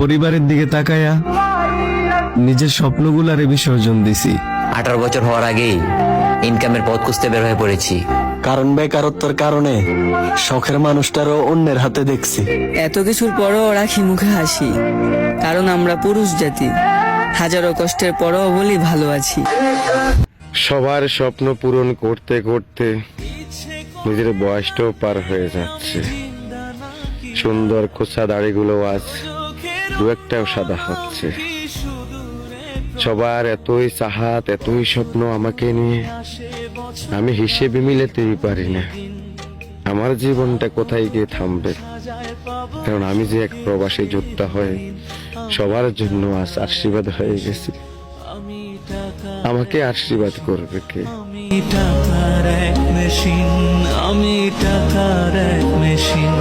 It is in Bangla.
পরিবারের দিকে তাকায়া নিজের স্বপ্নগুলারে বিসর্জন দিছি। 18 বছর হওয়ার আগেই ইনকামের পথ খুঁজতে বের হয়ে পড়েছি। কারণ বেকারত্বের কারণে শখের মানুষটারও অন্যের হাতে দেখছি। এত কিছুর পরও রাখি মুখে হাসি, কারণ আমরা পুরুষ জাতি। হাজারো কষ্টের পরও বলি ভালো আছি। সবার স্বপ্ন পূরণ করতে করতে নিজের বয়সটাও পার হয়ে যাচ্ছে। সুন্দর খোঁচা দাড়িগুলো আজ দু একটাও সাদা হচ্ছে। সবার এতই চাহাত, এতই স্বপ্ন আমাকে নিয়ে, আমি হিসেবে মিলাতেই পারি না আমার জীবনটা কোথায় গিয়ে থামবে। কারণ আমি যে এক প্রবাসী যোদ্ধা হয়ে সবার জন্য আজ আশীর্বাদ হয়ে গেছি। আমাকে আশীর্বাদ করবে কে? আমি টাকার এক মেশিন, আমি টাকার এক মেশিন।